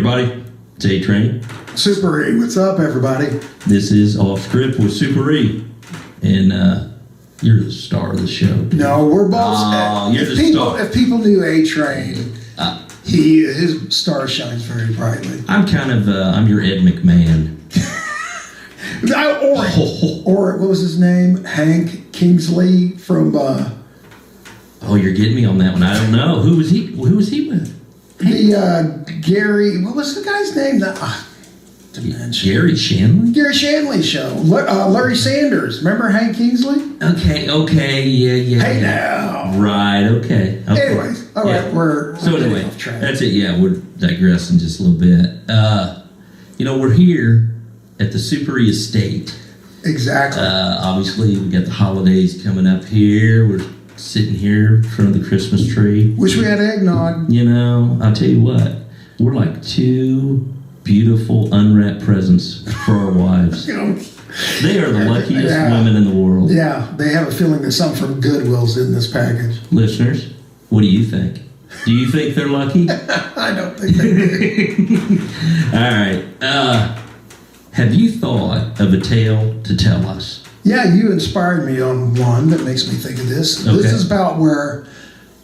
everybody. It's A-Train. Super E. What's up, everybody? This is Off Script with Super E. And you're the star of the show, dude. No, we're both. You're the star. If people knew A-Train, his star shines very brightly. I'm kind of, I'm your Ed McMahon. Or what was his name? Hank Kingsley from... Oh, you're getting me on that one. I don't know. Who was he with? The Gary... What was the guy's name? Gary Shanley? Gary Shanley show. Larry Sanders. Remember Hank Kingsley? Okay, yeah. Hey now. Right, okay. Anyways, all right, we're anyway, off track. That's it, yeah, we're digressing just a little bit. We're here at the Super E Estate. Exactly. Obviously, we got the holidays coming up here. We're sitting here in front of the Christmas tree. Wish we had eggnog. You know, I'll tell you what, we're like two beautiful unwrapped presents for our wives. They are the luckiest women in the world. Yeah, they have a feeling there's something from Goodwill's in this package. Listeners, what do you think? Do you think they're lucky? I don't think they do. All right. Have you thought of a tale to tell us? Yeah, you inspired me on one that makes me think of this. Okay. This is about where,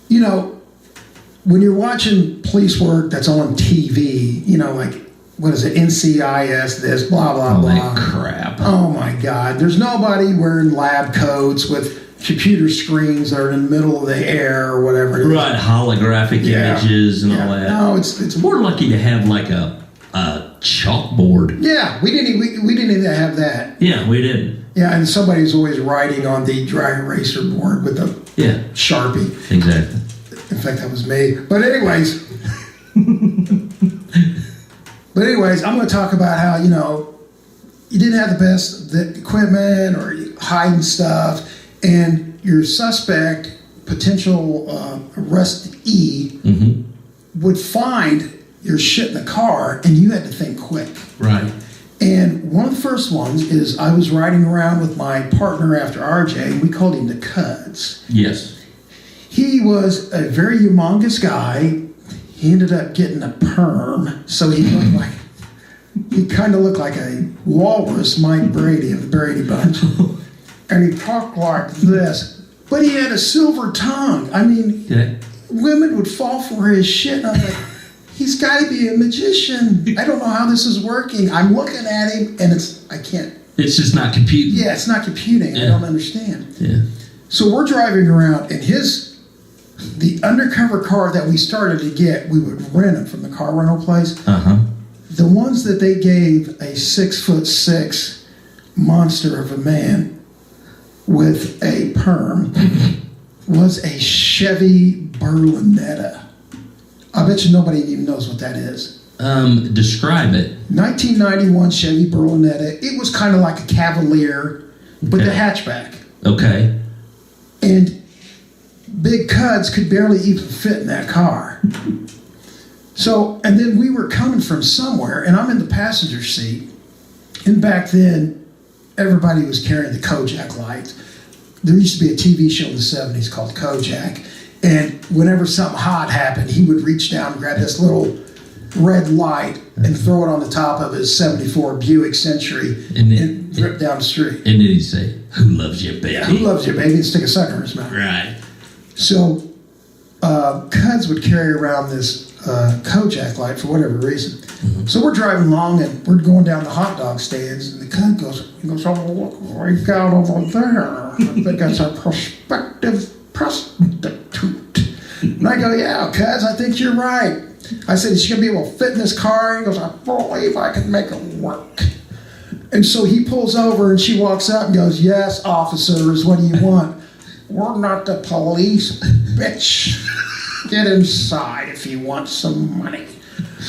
when you're watching police work that's on TV, like, what is it, NCIS, this, blah, blah, blah. That crap. Oh, my God. There's nobody wearing lab coats with computer screens that are in the middle of the air or whatever. Right, holographic images and all that. No, it's we're lucky to have like a chalkboard. Yeah, we didn't even have that. Yeah, we didn't. Yeah, and somebody's always writing on the dry eraser board with a Sharpie. Exactly. In fact, that was me. But anyways, I'm going to talk about how, you didn't have the best equipment or you hiding stuff, and your suspect, potential arrestee, would find your shit in the car, and you had to think quick. Right. And one of the first ones is I was riding around with my partner after RJ, and we called him the Cuds. Yes. He was a very humongous guy. He ended up getting a perm, so he kind of looked like a walrus, Mike Brady of the Brady Bunch. And he talked like this, but he had a silver tongue. I mean, women would fall for his shit, and I was like, he's got to be a magician. I don't know how this is working. I'm looking at him, and I can't. It's just not computing. Yeah, it's not computing. Yeah. I don't understand. Yeah. So we're driving around, and the undercover car that we started to get, we would rent them from the car rental place. The ones that they gave a 6'6" monster of a man with a perm was a Chevy Berlinetta. I bet you nobody even knows what that is. Describe it. 1991 Chevy Berlinetta. It was kind of like a Cavalier, but the hatchback. Okay. And Big Cuds could barely even fit in that car. So, and then we were coming from somewhere, and I'm in the passenger seat. And back then, everybody was carrying the Kojak light. There used to be a TV show in the 70s called Kojak. And whenever something hot happened, he would reach down and grab this little red light and throw it on the top of his 74 Buick Century and rip down the street. And then he'd say, "Who loves you, baby?" Yeah, who loves you, baby? And stick a sucker in his mouth. Right. So, Cuds would carry around this Kojak light for whatever reason. So we're driving along and we're going down the hot dog stands, and the Cud goes, "Oh, look what we got over there. I think that's a prospective prostitute." And I go, "Yeah, Cuds, I think you're right." I said, "Is she going to be able to fit in this car?" He goes, "I believe I can make it work." And so he pulls over and she walks up and goes, "Yes, officers, what do you want?" "We're not the police, bitch. Get inside if you want some money."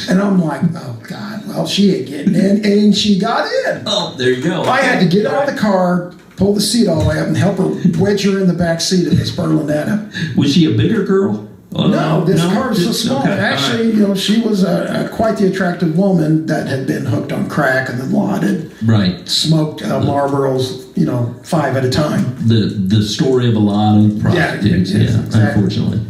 And I'm like, oh, God, well, she ain't getting in. And she got in. Oh, there you go. I had to get out of the car, pull the seat all the way up, and help her wedge her in the back seat of this Berlinetta. Was she a bigger girl? Oh, no, this car was so small. Okay. Actually, she was quite the attractive woman that had been hooked on crack and then lauded. Right. Smoked Marlboros, 5 at a time. The story of a lot of prostitutes, exactly. Unfortunately.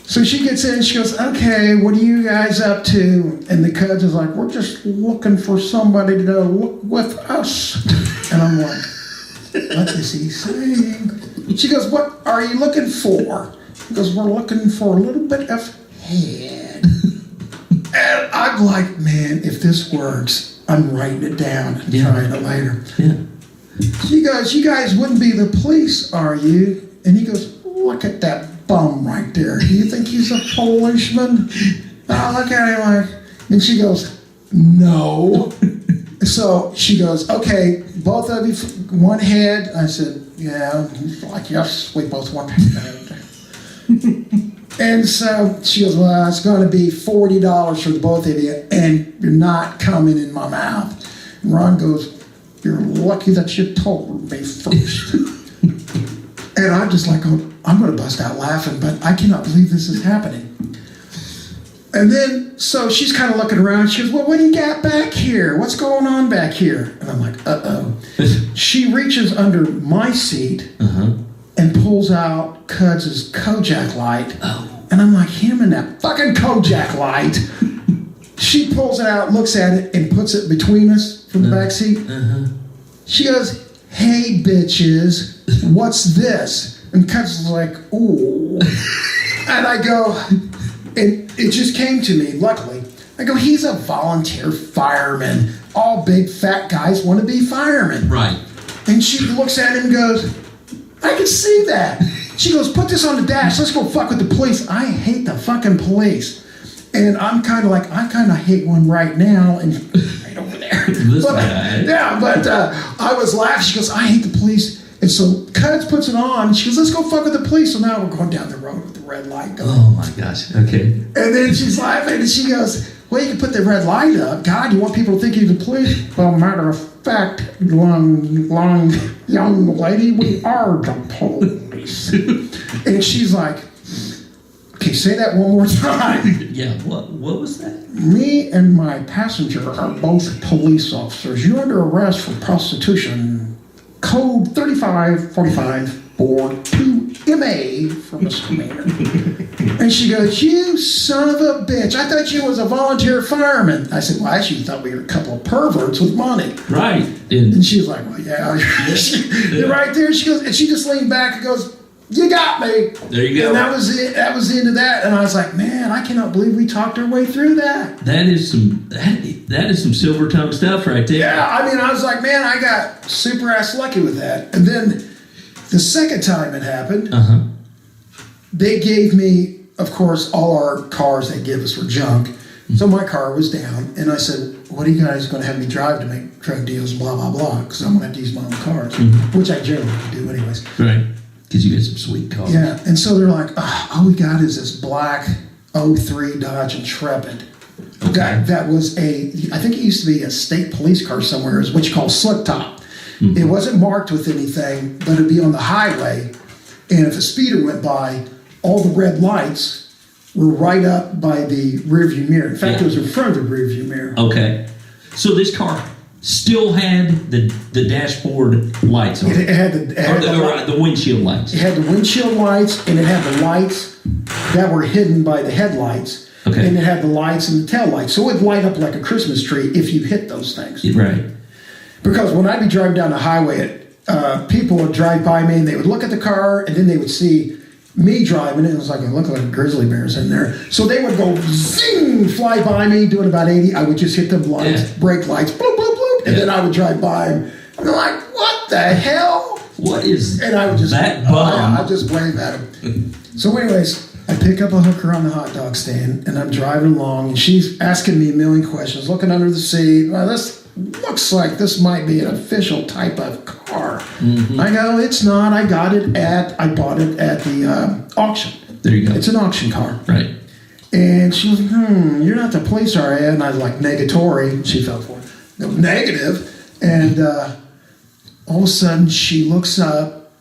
So she gets in, she goes, okay, what are you guys up to? And the Cuds is like, we're just looking for somebody to look with us. And I'm like, what is he saying? She goes, what are you looking for? He goes, we're looking for a little bit of head. And I'm like, man, if this works, I'm writing it down and trying it later. Yeah. She goes, you guys wouldn't be the police, are you? And he goes, look at that bum right there. Do you think he's a Polishman? I look at him like, and she goes, no. So she goes, okay, both of you, one head. I said, yeah. He's like, yes, we both want head. And so she goes, well, it's going to be $40 for the both of you, and you're not coming in my mouth. And Ron goes, you're lucky that you told me first. And I'm just like, oh, I'm going to bust out laughing, but I cannot believe this is happening. And then, so she's kind of looking around. She goes, well, what do you got back here? What's going on back here? And I'm like, uh-oh. She reaches under my seat and pulls out Cuds' Kojak light. Oh. And I'm like, him and that fucking Kojak light. She pulls it out, looks at it, and puts it between us from the back seat. She goes, hey, bitches, what's this? And Cuds is like, ooh. And I go, and it just came to me, luckily. I go, he's a volunteer fireman. All big fat guys want to be firemen. Right. And she looks at him and goes, I can see that. She goes, put this on the dash. Let's go fuck with the police. I hate the fucking police. And I'm kind of like, I kind of hate one right now. And right over there. This guy. Yeah, but I was laughing. She goes, I hate the police. And so Cuds puts it on. She goes, let's go fuck with the police. So now we're going down the road with the red light going. Oh my gosh. Okay. And then she's laughing and she goes, well, you can put the red light up. God, you want people to think you're the police? Well, matter of fact, long young lady, we are the police. And she's like, okay, say that one more time. Yeah, what was that? Me and my passenger are both police officers. You're under arrest for prostitution. Code 3545 for 2MA for misdemeanor. And she goes, you son of a bitch. I thought you was a volunteer fireman. I said, well, I actually thought we were a couple of perverts with money. Right. And she was like, well, yeah. You're right there. She goes, and she just leaned back and goes, you got me. There you go. And that was it. That was the end of that. And I was like, man, I cannot believe we talked our way through that. That is some silver tongue stuff right there. Yeah, I mean, I was like, man, I got super ass lucky with that. And then the second time it happened, they gave me, of course, all our cars they give us were junk. So my car was down, and I said, what are you guys going to have me drive to make drug deals, blah, blah, blah, because I'm going to have to use my own cars, which I generally do anyways. Right. Because you get some sweet cars. Yeah, and so they're like, all we got is this black 03 Dodge Intrepid. Okay. That was I think it used to be a state police car somewhere, is what you call slick top. It wasn't marked with anything, but it'd be on the highway, and if a speeder went by, all the red lights were right up by the rearview mirror. In fact, it was in front of the rearview mirror. Okay. So this car still had the dashboard lights on it. It had the windshield lights. It had the windshield lights, and it had the lights that were hidden by the headlights. Okay. And it had the lights and the tail lights. So it would light up like a Christmas tree if you hit those things. Right. Because when I'd be driving down the highway, people would drive by me and they would look at the car and then they would see me driving it. It was like, it looked like a grizzly bear's in there. So they would go zing, fly by me doing about 80. I would just hit the lights, brake lights, bloop, bloop, bloop. And then I would drive by them. And they're like, what the hell? What is and I would just, that bum? I'd just wave at them. So anyways, I pick up a hooker on the hot dog stand and I'm driving along and she's asking me a million questions, looking under the seat. Well, this looks like this might be an official type of car. I go, it's not. I bought it at the auction. There you go. It's an auction car. Right. And she was like, you're not the police, are you? And I was like, negatory. She fell for it. No, negative. And all of a sudden she looks up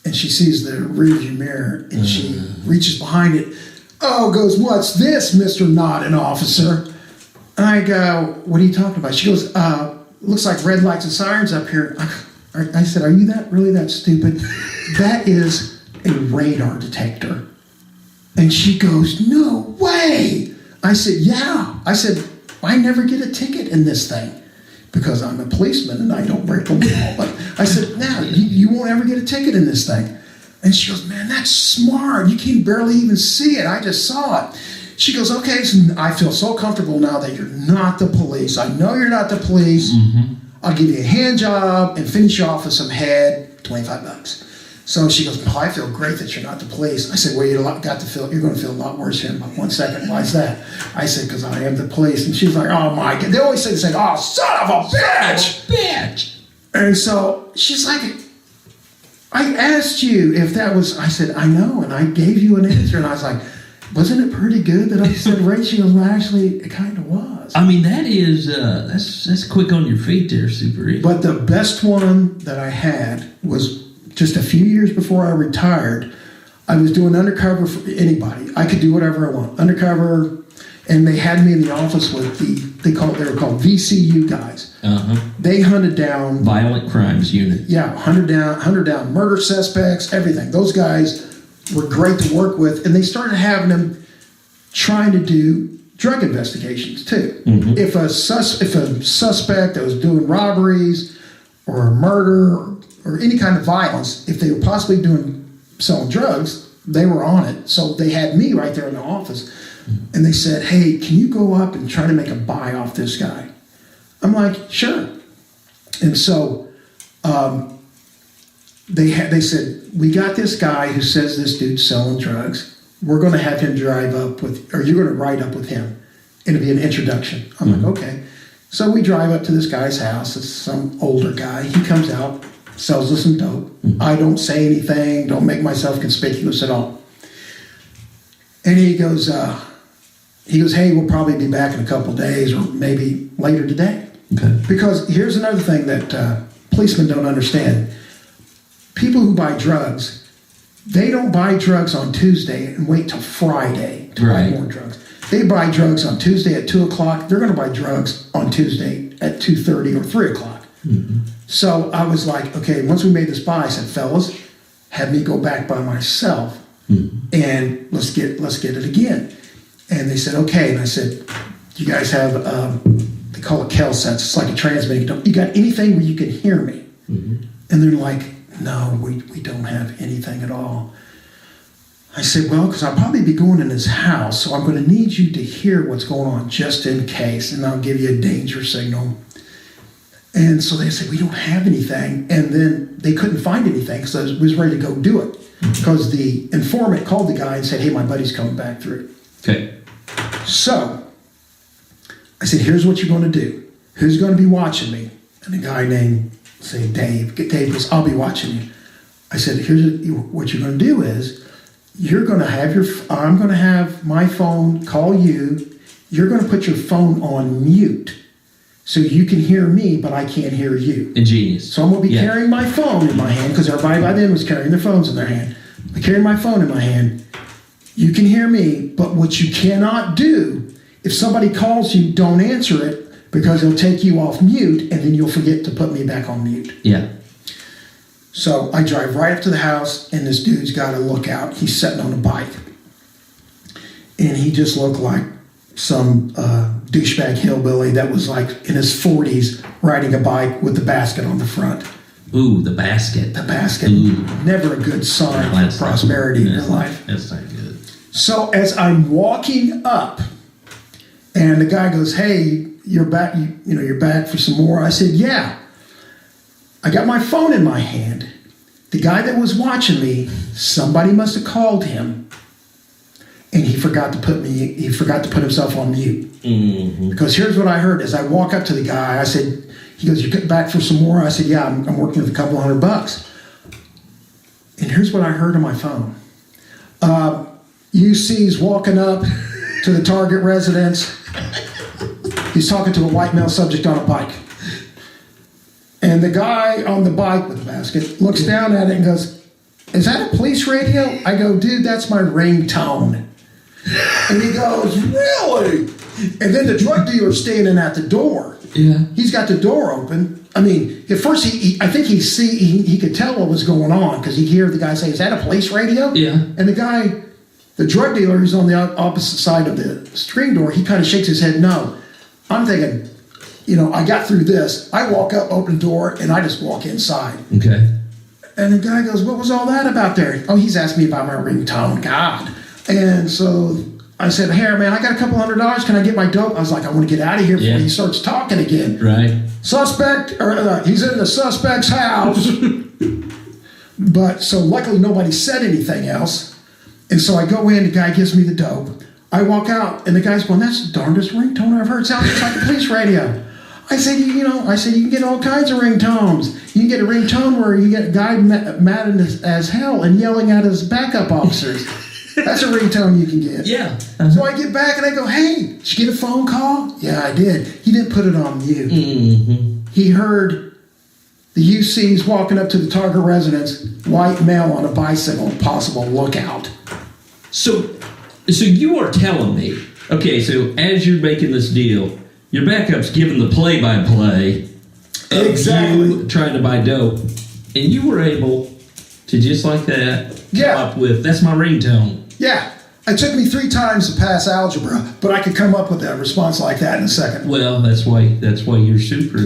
and she sees the rearview mirror and she reaches behind it. Oh, goes, what's this, Mr. Not an Officer? And I go, what are you talking about? She goes, looks like red lights and sirens up here. I said, are you really that stupid? That is a radar detector. And she goes, no way. I said, yeah. I said, I never get a ticket in this thing because I'm a policeman and I don't break the law. But I said, no, you won't ever get a ticket in this thing. And she goes, man, that's smart. You can barely even see it. I just saw it. She goes, okay, so I feel so comfortable now that you're not the police. I know you're not the police. Mm-hmm. I'll give you a hand job and finish you off with some head, $25. So she goes, oh, I feel great that you're not the police. I said, well, you're going to feel a lot worse here in about 1 second. Why is that? I said, because I am the police. And she's like, oh my God. They always say the same, oh, son of a bitch. And so she's like, I asked you if that was, I said, I know. And I gave you an answer. And I was like, wasn't it pretty good that I said rape? She goes, well, actually, it kind of was. I mean, that is, that's quick on your feet there, Super E. But the best one that I had was just a few years before I retired. I was doing undercover for anybody. I could do whatever I want. Undercover, and they had me in the office with they were called VCU guys. Uh-huh. They hunted down Violent Crimes Unit. Yeah, hunted down murder suspects, everything. Those guys were great to work with, and they started having them trying to do drug investigations too. Mm-hmm. If a suspect that was doing robberies or murder or any kind of violence, if they were possibly selling drugs, they were on it. So they had me right there in the office, and they said, hey, can you go up and try to make a buy off this guy? I'm like, sure. And so they said, we got this guy who says this dude's selling drugs. We're going to have him drive up with, or you're going to ride up with him. It'll be an introduction. I'm like, okay. So we drive up to this guy's house. It's some older guy. He comes out, sells us some dope. I don't say anything, don't make myself conspicuous at all. And he goes, hey, we'll probably be back in a couple of days or maybe later today. Okay. Because here's another thing that policemen don't understand. People who buy drugs, they don't buy drugs on Tuesday and wait till Friday to buy more drugs. They buy drugs on Tuesday at 2 o'clock. They're going to buy drugs on Tuesday at 2:30 or 3 o'clock. Mm-hmm. So I was like, okay, once we made this buy, I said, fellas, have me go back by myself and let's get it again. And they said, okay. And I said, you guys have, they call it Kel sets. It's like a transmitter. You got anything where you can hear me? Mm-hmm. And they're like, no, we don't have anything at all. I said, well, because I'll probably be going in his house, so I'm going to need you to hear what's going on just in case, and I'll give you a danger signal. And so they said, we don't have anything. And then they couldn't find anything because I was ready to go do it. Because the informant called the guy and said, hey, my buddy's coming back through. Okay. So I said, here's what you're going to do. Who's going to be watching me? And a guy named, say, Dave goes, I'll be watching you. I said, here's what you're going to do is, I'm going to have my phone call you. You're going to put your phone on mute so you can hear me, but I can't hear you. Ingenious. So I'm going to be carrying my phone in my hand because everybody by then was carrying their phones in their hand. I'm carrying my phone in my hand. You can hear me, but what you cannot do, if somebody calls you, don't answer it because they'll take you off mute and then you'll forget to put me back on mute. Yeah. So I drive right up to the house, and this dude's got a lookout. He's sitting on a bike. And he just looked like some douchebag hillbilly that was like in his 40s riding a bike with the basket on the front. Ooh, the basket. The basket. Ooh. Never a good sign for prosperity in your life. That's not good. So as I'm walking up, and the guy goes, hey, you're back, you're back for some more. I said, yeah. I got my phone in my hand. The guy that was watching me, somebody must have called him, and he forgot to put himself on mute. Mm-hmm. Because here's what I heard as I walk up to the guy. I said, he goes, you're back for some more? I said, yeah, I'm working with a couple $100. And here's what I heard on my phone. UC's walking up to the target residence. He's talking to a white male subject on a bike. And the guy on the bike with the basket looks down at it and goes, is that a police radio? I go, dude, that's my ringtone. And he goes, really? And then the drug dealer's standing at the door. Yeah. He's got the door open. I mean, at first, I think he could tell what was going on because he'd hear the guy say, is that a police radio? Yeah. And the guy The drug dealer who's on the opposite side of the screen door, he kind of shakes his head no. I'm thinking, I got through this. I walk up, open the door, and I just walk inside. Okay. And the guy goes, what was all that about there? Oh, he's asked me about my ringtone. God. And so I said, hey, man, I got a couple $100. Can I get my dope? I was like, I want to get out of here before he starts talking again. Right. Suspect, he's in the suspect's house. But so luckily nobody said anything else. And so I go in, the guy gives me the dope. I walk out, and the guy's going, that's the darndest ringtone I've heard. Sounds just like a police radio. I said, you can get all kinds of ringtones. You can get a ringtone where you get a guy mad as hell and yelling at his backup officers. That's a ringtone you can get. Yeah. Uh-huh. So I get back and I go, hey, did you get a phone call? Yeah, I did. He didn't put it on mute. Mm-hmm. He heard the UCs walking up to the target residence, white male on a bicycle, possible lookout. So you are telling me, okay, so as you're making this deal, your backup's giving the play-by-play of exactly. you trying to buy dope, and you were able to just like that come up with, that's my ringtone. Yeah. It took me 3 times to pass algebra, but I could come up with a response like that in a second. Well, that's why you're super.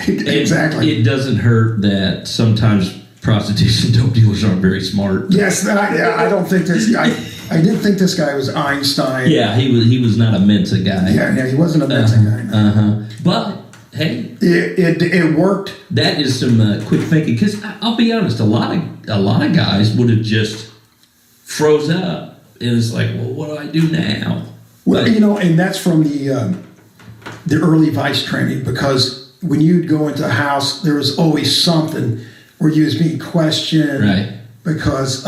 Exactly. It doesn't hurt that sometimes prostitution dope dealers aren't very smart. Yes, I don't think this guy. I didn't think this guy was Einstein. Yeah, he was not a Mensa guy. Yeah, he wasn't a Mensa guy. No. But hey, it worked. That is some quick thinking. Because I'll be honest, a lot of guys would have just froze up, and it's like, well, what do I do now? Well, and that's from the early vice training, because when you'd go into a house, there was always something where you was being questioned, right? Because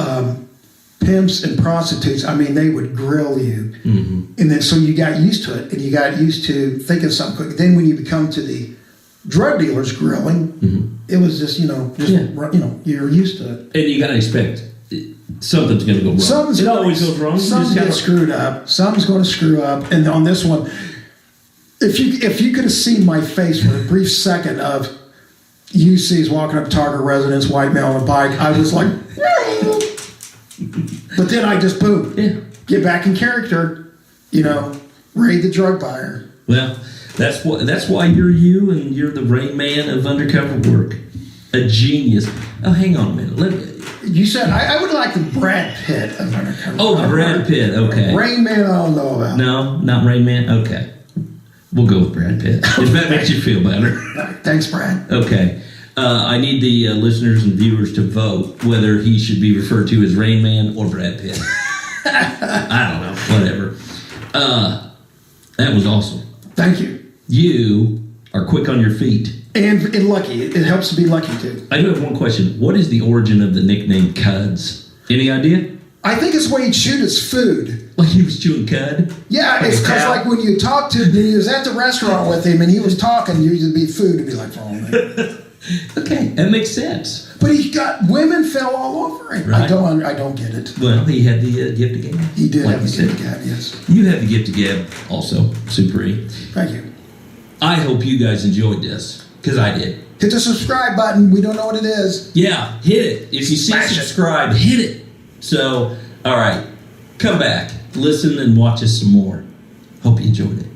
pimps and prostitutes, they would grill you. Mm-hmm. And then so you got used to it, and you got used to thinking something quick. Then when you become to the drug dealers grilling, mm-hmm. it was just, you're used to it. And you got to expect something's going to go wrong. It always goes wrong. Something's going to screw up. Something's going to screw up. And on this one, if you could have seen my face for a brief second of UC's walking up target residence, white male on a bike, I was like, but then I just get back in character, raid the drug buyer. Well, that's why you're you, and you're the Rain Man of undercover work, a genius. Oh, hang on a minute. You said I would like the Brad Pitt of undercover. Oh, the Brad Pitt. Okay. Rain Man, I don't know about. No, not Rain Man. Okay, we'll go with Brad Pitt if that makes you feel better. Thanks, Brad. Okay. I need the listeners and viewers to vote whether he should be referred to as Rain Man or Brad Pitt. I don't know. Whatever. That was awesome. Thank you. You are quick on your feet. And lucky. It helps to be lucky, too. I do have one question. What is the origin of the nickname Cuds? Any idea? I think it's the way he'd shoot his food. Like he was chewing cud? Yeah, it's because like when you talk to him, he was at the restaurant with him and he was talking, you'd be food and be like, oh, man. Okay, that makes sense. But women fell all over him. Right. I don't get it. Well, he had the gift of gab. He did have the gift of gab, yes. You have the gift of gab also, Supreme. Thank you. I hope you guys enjoyed this, because I did. Hit the subscribe button. We don't know what it is. Yeah, hit it. If you see subscribe, hit it. So, all right, come back, listen, and watch us some more. Hope you enjoyed it.